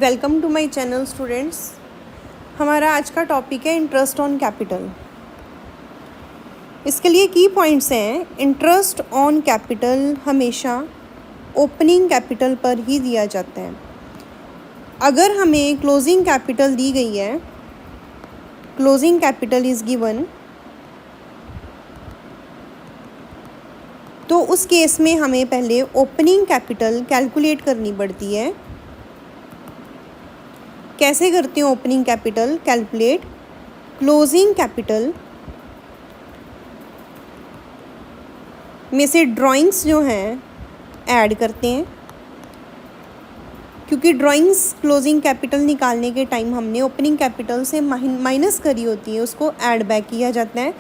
Welcome to my channel students. हमारा आज का टॉपिक है इंटरेस्ट ऑन कैपिटल। इसके लिए की पॉइंट्स हैं, इंटरेस्ट ऑन कैपिटल हमेशा ओपनिंग कैपिटल पर ही दिया जाता है। अगर हमें क्लोजिंग कैपिटल दी गई है, क्लोजिंग कैपिटल इज़ गिवन, तो उस केस में हमें पहले ओपनिंग कैपिटल कैलकुलेट करनी पड़ती है। कैसे करते हैं opening capital calculate? Closing capital में से ड्राइंग्स जो हैं ऐड करते हैं, क्योंकि ड्राइंग्स क्लोजिंग कैपिटल निकालने के टाइम हमने ओपनिंग कैपिटल से माइनस करी होती है, उसको ऐड बैक किया जाता है।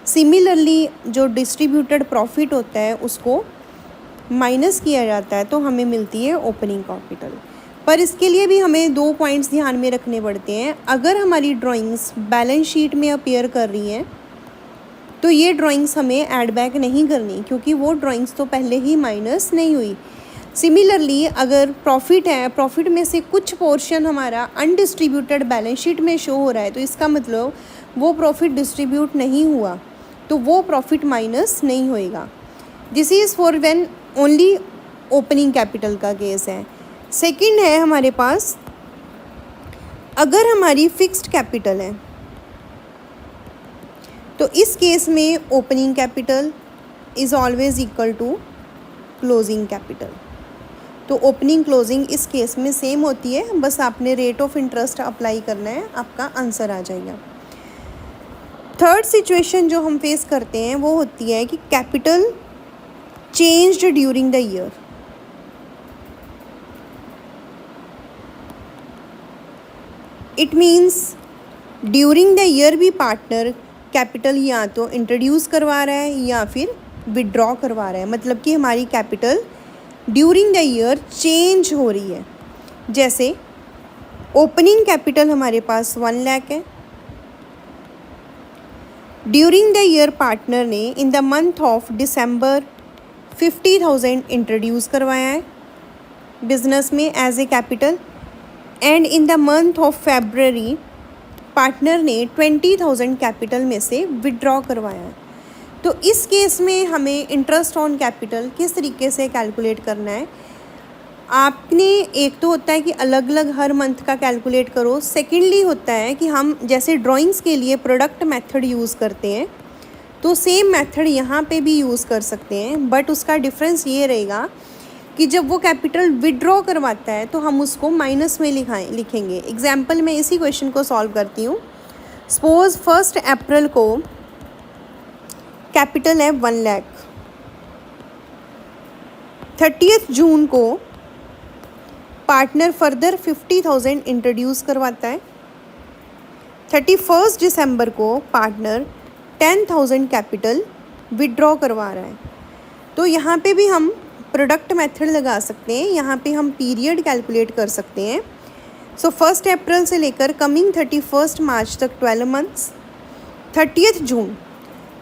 सिमिलरली जो डिस्ट्रीब्यूटेड प्रॉफिट होता है उसको माइनस किया जाता है, तो हमें मिलती है ओपनिंग कैपिटल। पर इसके लिए भी हमें दो पॉइंट्स ध्यान में रखने पड़ते हैं। अगर हमारी ड्राइंग्स बैलेंस शीट में अपीयर कर रही हैं तो ये ड्राइंग्स हमें ऐड बैक नहीं करनी, क्योंकि वो ड्राइंग्स तो पहले ही माइनस नहीं हुई। सिमिलरली अगर प्रॉफिट है, प्रॉफिट में से कुछ पोर्शन हमारा अनडिस्ट्रीब्यूटेड बैलेंस शीट में शो हो रहा है, तो इसका मतलब वो प्रॉफिट डिस्ट्रीब्यूट नहीं हुआ, तो वो प्रॉफिट माइनस नहीं होएगा। This is for when only opening capital का केस है। सेकंड है हमारे पास, अगर हमारी फिक्स्ड कैपिटल है तो इस केस में opening capital is always equal to closing capital. तो ओपनिंग क्लोजिंग इस केस में सेम होती है, बस आपने रेट ऑफ इंटरेस्ट अप्लाई करना है, आपका आंसर आ जाएगा। थर्ड सिचुएशन जो हम फेस करते हैं वो होती है कि capital changed during the year. It means during the year भी पार्टनर कैपिटल या तो इंट्रोड्यूस करवा रहा है या फिर विड्रॉ करवा रहा है, मतलब कि हमारी capital during the year change हो रही है। जैसे ओपनिंग कैपिटल हमारे पास 1 लाख है, ड्यूरिंग द ईयर पार्टनर ने in the month of December 50,000 introduce करवाया है बिजनेस में as a capital, and in the month of February partner ने 20,000 कैपिटल में से विड्रॉ करवाया है। तो इस केस में हमें इंटरेस्ट ऑन कैपिटल किस तरीके से कैलकुलेट करना है? आपने एक तो होता है कि अलग अलग हर मंथ का कैलकुलेट करो, सेकेंडली होता है कि हम जैसे ड्राइंग्स के लिए प्रोडक्ट मेथड यूज़ करते हैं, तो सेम मेथड यहाँ पे भी यूज़ कर सकते हैं, बट उसका डिफरेंस ये रहेगा कि जब वो कैपिटल विड्रॉ करवाता है तो हम उसको माइनस में लिखेंगे। एग्जाम्पल में इसी क्वेश्चन को सॉल्व करती हूँ। सपोज 1 अप्रैल को कैपिटल है 1 लाख, 30 जून को पार्टनर फर्दर 50,000 इंट्रोड्यूस करवाता है, 31 दिसंबर को पार्टनर 10,000 कैपिटल विड्रॉ करवा रहा है। तो यहाँ पे भी हम प्रोडक्ट मेथड लगा सकते हैं, यहाँ पे हम पीरियड कैलकुलेट कर सकते हैं। सो 1 अप्रैल से लेकर कमिंग 31 मार्च तक 12 मंथ्स, 30 जून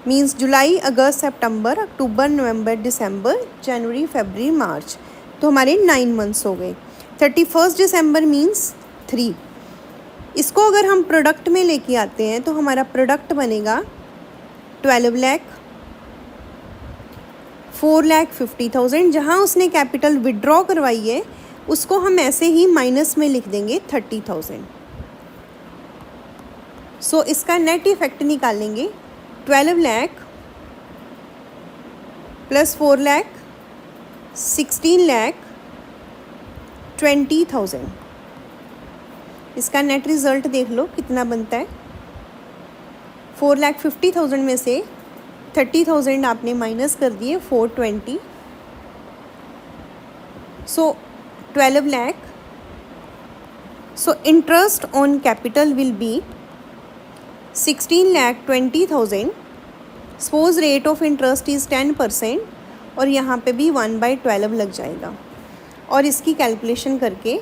मीन्स जुलाई, अगस्त, सितंबर, अक्टूबर, नवंबर, दिसंबर, जनवरी, फरवरी, मार्च, तो हमारे 9 मंथ्स हो गए। 31 दिसंबर मीन्स 3। इसको अगर हम प्रोडक्ट में लेके आते हैं तो हमारा प्रोडक्ट बनेगा 12 लाख, 4,50,000। जहाँ उसने कैपिटल विड्रॉ करवाई है उसको हम ऐसे ही माइनस में लिख देंगे 30,000। सो इसका नेट इफेक्ट निकालेंगे, 12 लाख प्लस 4 लाख 16,20,000। इसका नेट रिजल्ट देख लो कितना बनता है। 4,50,000 में से 30,000 आपने माइनस कर दिए, 420, सो 12 lakh. So interest on capital will be 16,20,000। Suppose rate of interest is 10% और यहाँ पे भी 1/12 लग जाएगा, और इसकी कैलकुलेशन करके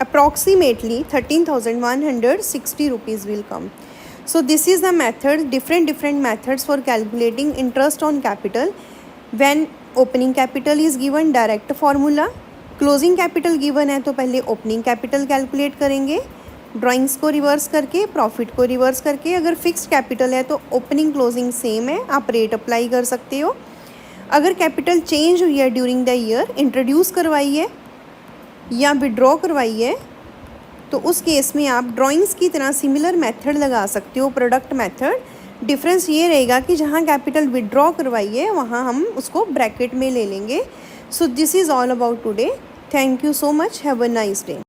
approximately 13,160 rupees will come. So this is the method, different methods for calculating interest on capital. When opening capital is given, direct formula. Closing capital given है तो पहले ओपनिंग कैपिटल कैलकुलेट करेंगे, ड्राइंग्स को reverse करके, profit को reverse करके. अगर fixed capital है तो ओपनिंग क्लोजिंग सेम है, आप रेट अप्लाई कर सकते हो. अगर कैपिटल चेंज हुई है ड्यूरिंग द ईयर, इंट्रोड्यूस करवाई है या विड्रॉ करवाई है, तो उस केस में आप ड्राइंग्स की तरह सिमिलर मेथड लगा सकते हो, प्रोडक्ट मेथड. डिफरेंस ये रहेगा कि जहाँ कैपिटल विड्रॉ करवाई है वहाँ हम उसको ब्रैकेट में ले लेंगे. So this is all about today. Thank you so much. Have a nice day.